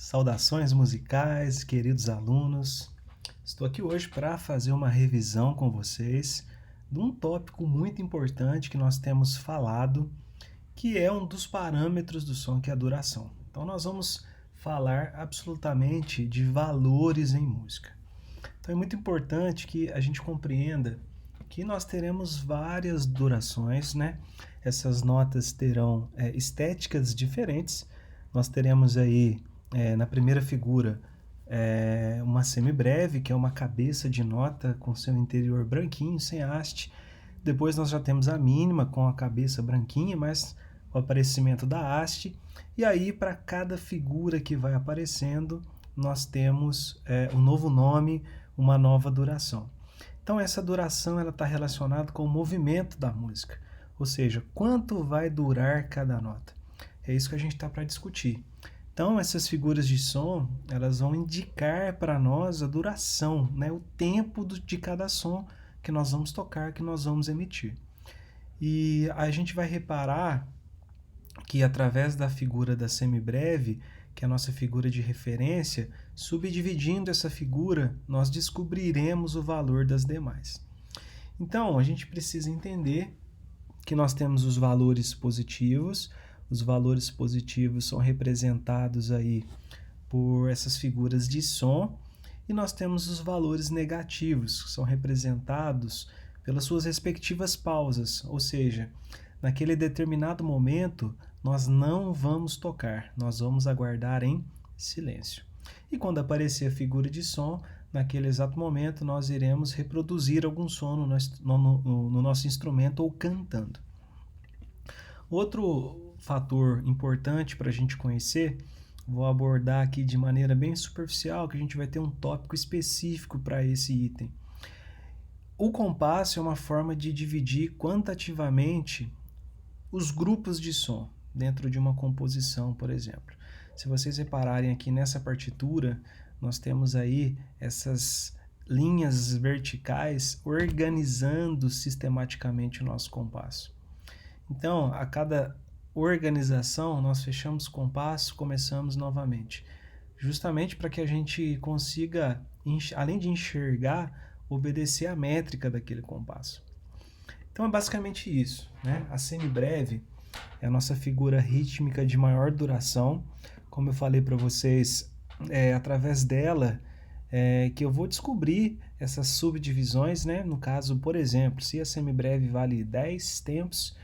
Saudações musicais, queridos alunos. Estou aqui hoje para fazer uma revisão com vocês de um tópico muito importante que nós temos falado, que é um dos parâmetros do som, que é a duração. Então nós vamos falar absolutamente de valores em música. Então é muito importante que a gente compreenda que nós teremos várias durações, né? Essas notas terão estéticas diferentes. Nós teremos aí na primeira figura uma semibreve, que é uma cabeça de nota com seu interior branquinho, sem haste. Depois nós já temos a mínima com a cabeça branquinha, mas o aparecimento da haste. E aí, para cada figura que vai aparecendo, nós temos um novo nome, uma nova duração. Então essa duração está relacionada com o movimento da música, ou seja, quanto vai durar cada nota. É isso que a gente está para discutir. Então essas figuras de som, elas vão indicar para nós a duração, né, o tempo de cada som que nós vamos tocar, que nós vamos emitir. E a gente vai reparar que através da figura da semibreve, que é a nossa figura de referência, subdividindo essa figura, nós descobriremos o valor das demais. Então, a gente precisa entender que nós temos os valores positivos. Os valores positivos são representados aí por essas figuras de som, e nós temos os valores negativos, que são representados pelas suas respectivas pausas, ou seja, naquele determinado momento nós não vamos tocar, nós vamos aguardar em silêncio. E quando aparecer a figura de som, naquele exato momento nós iremos reproduzir algum som no nosso instrumento ou cantando. Outro fator importante para a gente conhecer, vou abordar aqui de maneira bem superficial, que a gente vai ter um tópico específico para esse item. O compasso é uma forma de dividir quantitativamente os grupos de som dentro de uma composição, por exemplo. Se vocês repararem aqui nessa partitura, nós temos aí essas linhas verticais organizando sistematicamente o nosso compasso. Então, a cada organização, nós fechamos o compasso, começamos novamente, justamente para que a gente consiga, além de enxergar, obedecer a métrica daquele compasso. Então é basicamente isso, né? A semibreve é a nossa figura rítmica de maior duração. Como eu falei para vocês, através dela que eu vou descobrir essas subdivisões, né? No caso, por exemplo, se a semibreve vale 10 tempos,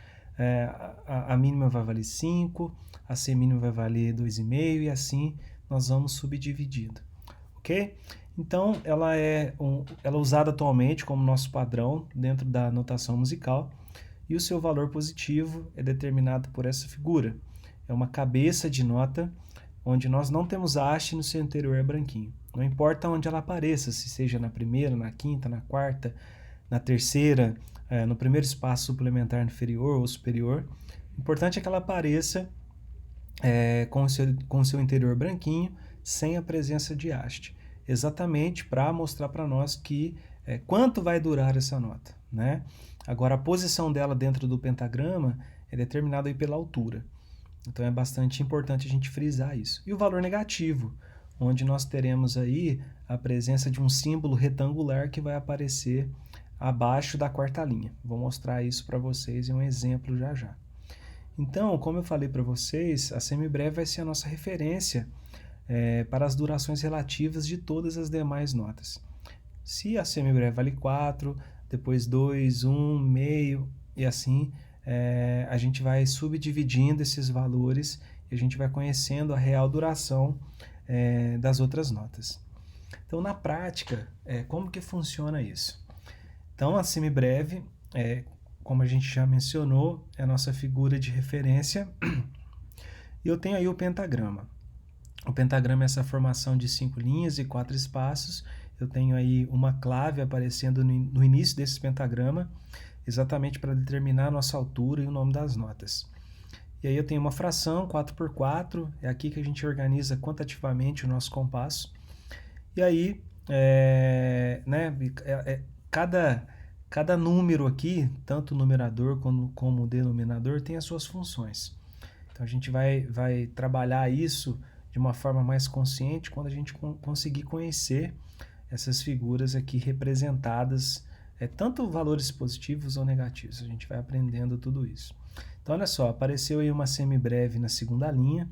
a mínima vai valer 5, a semínima vai valer 2,5 e assim nós vamos subdividindo, ok? Então ela é usada atualmente como nosso padrão dentro da notação musical, e o seu valor positivo é determinado por essa figura. É uma cabeça de nota onde nós não temos haste, no seu interior é branquinho. Não importa onde ela apareça, se seja na primeira, na quinta, na quarta, na terceira, no primeiro espaço suplementar inferior ou superior. O importante é que ela apareça com o seu interior branquinho, sem a presença de haste, exatamente para mostrar para nós que quanto vai durar essa nota, né? Agora, a posição dela dentro do pentagrama é determinada aí pela altura. Então é bastante importante a gente frisar isso. E o valor negativo, onde nós teremos aí a presença de um símbolo retangular que vai aparecer abaixo da quarta linha. Vou mostrar isso para vocês em um exemplo já já. Então, como eu falei para vocês, a semibreve vai ser a nossa referência para as durações relativas de todas as demais notas. Se a semibreve vale 4, depois 2, 1, meio e assim, a gente vai subdividindo esses valores e a gente vai conhecendo a real duração das outras notas. Então, na prática, como que funciona isso? Então, a semibreve, como a gente já mencionou, é a nossa figura de referência. E eu tenho aí o pentagrama. O pentagrama é essa formação de 5 linhas e 4 espaços. Eu tenho aí uma clave aparecendo no início desse pentagrama, exatamente para determinar a nossa altura e o nome das notas. E aí eu tenho uma fração, 4x4, é aqui que a gente organiza quantitativamente o nosso compasso. E aí, cada número aqui, tanto o numerador como o denominador, tem as suas funções. Então a gente vai trabalhar isso de uma forma mais consciente quando a gente conseguir conhecer essas figuras aqui representadas, tanto valores positivos ou negativos. A gente vai aprendendo tudo isso. Então, olha só, apareceu aí uma semibreve na segunda linha,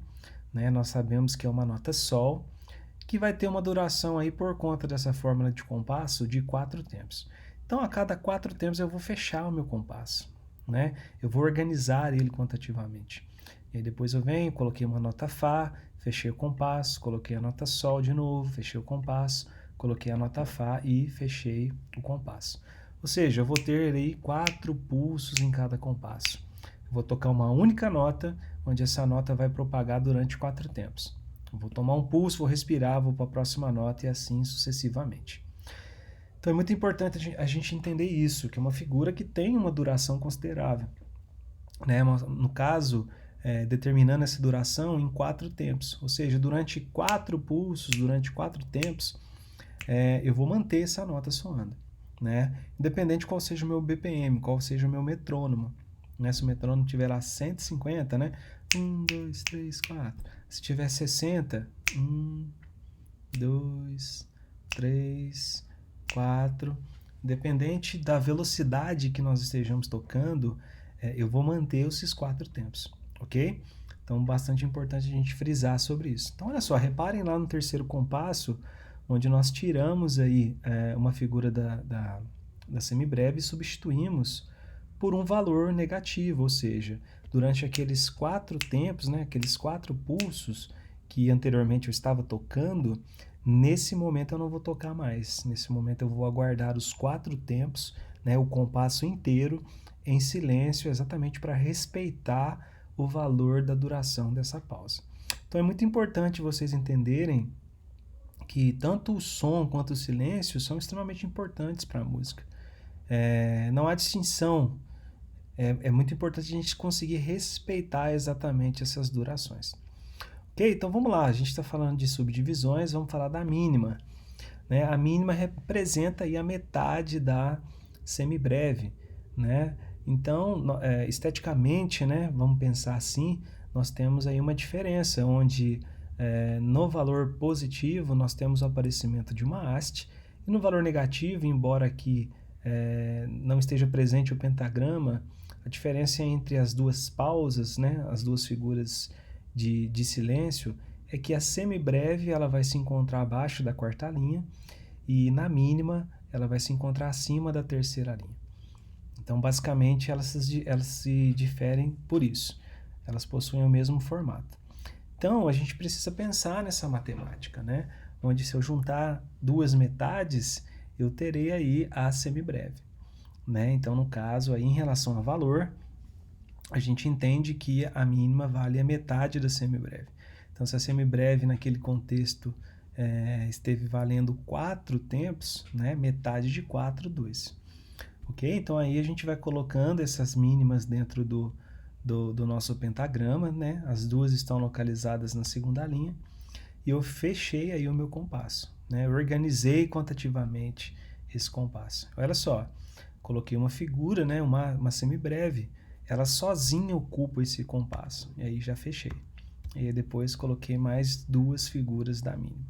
né? Nós sabemos que é uma nota Sol, que vai ter uma duração aí por conta dessa fórmula de compasso de 4 tempos. Então, a cada 4 tempos eu vou fechar o meu compasso, né? Eu vou organizar ele quantitativamente. E aí depois eu venho, coloquei uma nota Fá, fechei o compasso, coloquei a nota Sol de novo, fechei o compasso, coloquei a nota Fá e fechei o compasso. Ou seja, eu vou ter aí 4 pulsos em cada compasso. Eu vou tocar uma única nota, onde essa nota vai propagar durante 4 tempos. Eu vou tomar um pulso, vou respirar, vou para a próxima nota e assim sucessivamente. Então é muito importante a gente entender isso, que é uma figura que tem uma duração considerável, né? No caso, determinando essa duração em 4 tempos, ou seja, durante 4 pulsos, durante 4 tempos, eu vou manter essa nota soando, né? Independente qual seja o meu BPM, qual seja o meu metrônomo, né? Se o metrônomo tiver lá 150, né? 1, 2, 3, 4. Se tiver 60, 1, 2, 3, 4. Independente da velocidade que nós estejamos tocando, eu vou manter esses 4 tempos, ok? Então, bastante importante a gente frisar sobre isso. Então, olha só, reparem lá no terceiro compasso, onde nós tiramos aí uma figura da semibreve e substituímos por um valor negativo, ou seja, durante aqueles 4 tempos, né, aqueles 4 pulsos que anteriormente eu estava tocando, nesse momento eu não vou tocar mais. Nesse momento eu vou aguardar os 4 tempos, né, o compasso inteiro em silêncio, exatamente para respeitar o valor da duração dessa pausa. Então é muito importante vocês entenderem que tanto o som quanto o silêncio são extremamente importantes para a música. Não há distinção. É muito importante a gente conseguir respeitar exatamente essas durações. Ok? Então vamos lá, a gente está falando de subdivisões, vamos falar da mínima. Né? A mínima representa aí a metade da semibreve. Né? Então, esteticamente, né, vamos pensar assim, nós temos aí uma diferença, onde no valor positivo nós temos o aparecimento de uma haste, e no valor negativo, embora aqui não esteja presente o pentagrama, a diferença entre as duas pausas, né, as duas figuras de silêncio, é que a semibreve ela vai se encontrar abaixo da quarta linha e na mínima ela vai se encontrar acima da terceira linha. Então, basicamente, elas se diferem por isso. Elas possuem o mesmo formato. Então, a gente precisa pensar nessa matemática, né? Onde se eu juntar duas metades, eu terei aí a semibreve. Né? Então, no caso, aí, em relação a valor, a gente entende que a mínima vale a metade da semibreve. Então, se a semibreve naquele contexto esteve valendo 4 tempos, né? Metade de 4, 2. Ok? Então, aí a gente vai colocando essas mínimas dentro do nosso pentagrama, né? As duas estão localizadas na segunda linha. E eu fechei aí o meu compasso, né? Eu organizei quantitativamente esse compasso. Olha só, coloquei uma figura, né? Uma semibreve. Ela sozinha ocupa esse compasso. E aí já fechei. E aí depois coloquei mais duas figuras da mínima.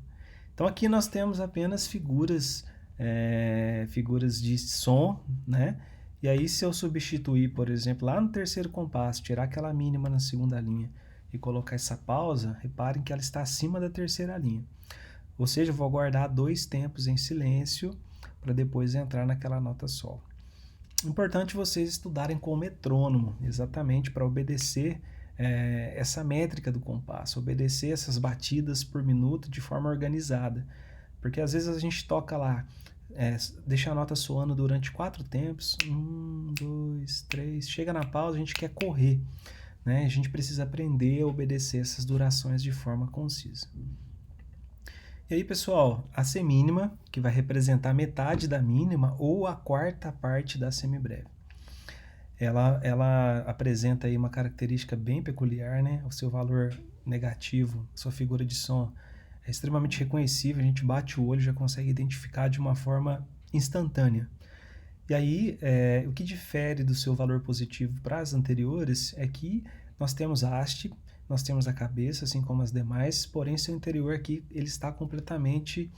Então aqui nós temos apenas figuras de som, né? E aí se eu substituir, por exemplo, lá no terceiro compasso, tirar aquela mínima na segunda linha e colocar essa pausa, reparem que ela está acima da terceira linha. Ou seja, eu vou aguardar 2 tempos em silêncio para depois entrar naquela nota Sol. Importante vocês estudarem com o metrônomo, exatamente para obedecer essa métrica do compasso, obedecer essas batidas por minuto de forma organizada. Porque às vezes a gente toca lá, deixa a nota soando durante 4 tempos, 1, 2, 3, chega na pausa, a gente quer correr. Né? A gente precisa aprender a obedecer essas durações de forma concisa. E aí, pessoal, a semínima, que vai representar metade da mínima ou a quarta parte da semibreve. Ela apresenta aí uma característica bem peculiar, né? O seu valor negativo, sua figura de som é extremamente reconhecível, a gente bate o olho e já consegue identificar de uma forma instantânea. E aí, o que difere do seu valor positivo para as anteriores é que nós temos a haste nós temos a cabeça, assim como as demais, porém seu interior aqui ele está completamente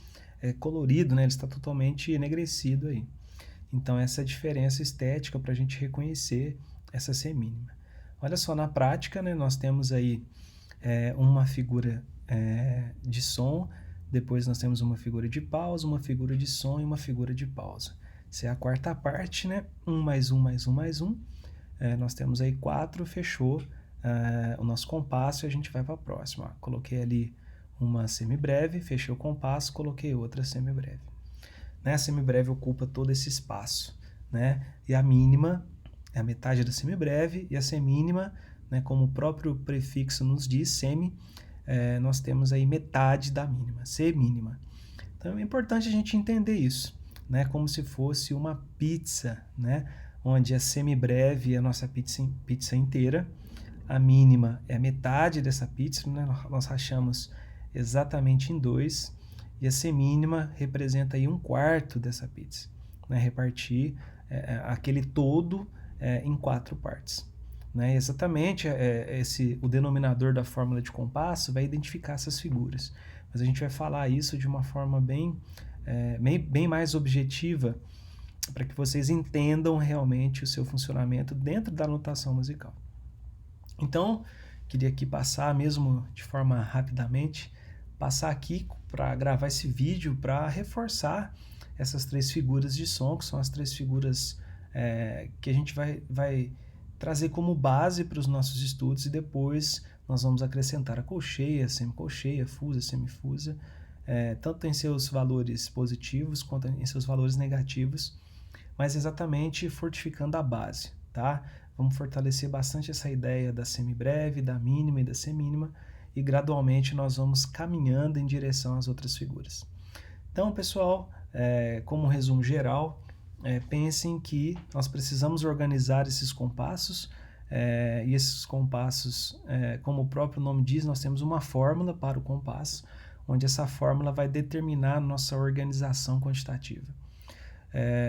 colorido, né? Ele está totalmente enegrecido aí. Então essa é a diferença estética para a gente reconhecer essa semínima. Olha só, na prática, né, nós temos aí uma figura de som, depois nós temos uma figura de pausa, uma figura de som e uma figura de pausa. Essa é a quarta parte, né? 1 mais 1 mais 1 mais 1. Nós temos aí 4, fechou o nosso compasso e a gente vai para a próxima. Ó, coloquei ali uma semibreve, fechei o compasso, coloquei outra semibreve. Né? A semibreve ocupa todo esse espaço, né? E a mínima é a metade da semibreve e a semínima, né, como o próprio prefixo nos diz, semi, nós temos aí metade da mínima, semínima. Então é importante a gente entender isso, né, como se fosse uma pizza, né, onde a semibreve é a nossa pizza inteira, a mínima é a metade dessa pizza, né, nós rachamos exatamente em 2, e a semínima representa aí 1/4 dessa pizza, né, repartir aquele todo em 4 partes. Né? Exatamente o denominador da fórmula de compasso vai identificar essas figuras, mas a gente vai falar isso de uma forma bem mais objetiva para que vocês entendam realmente o seu funcionamento dentro da notação musical. Então, queria aqui passar, mesmo de forma rapidamente, passar aqui para gravar esse vídeo para reforçar essas 3 figuras de som, que são as 3 figuras que a gente vai trazer como base para os nossos estudos, e depois nós vamos acrescentar a colcheia, semicolcheia, fusa, semifusa, tanto em seus valores positivos quanto em seus valores negativos, mas exatamente fortificando a base, tá? Vamos fortalecer bastante essa ideia da semibreve, da mínima e da semínima, e gradualmente nós vamos caminhando em direção às outras figuras. Então, pessoal, como resumo geral, pensem que nós precisamos organizar esses compassos, e esses compassos, como o próprio nome diz, nós temos uma fórmula para o compasso, onde essa fórmula vai determinar a nossa organização quantitativa.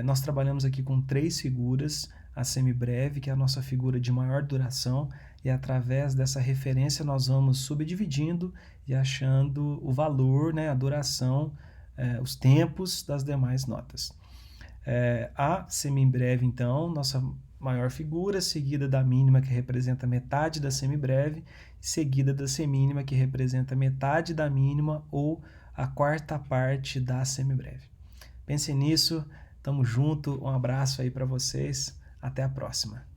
Nós trabalhamos aqui com 3 figuras, a semibreve, que é a nossa figura de maior duração, e através dessa referência nós vamos subdividindo e achando o valor, né, a duração, os tempos das demais notas. A semibreve, então, nossa maior figura, seguida da mínima, que representa metade da semibreve, seguida da semínima, que representa metade da mínima ou a 4ª parte da semibreve. Pensem nisso, tamo junto, um abraço aí para vocês, até a próxima.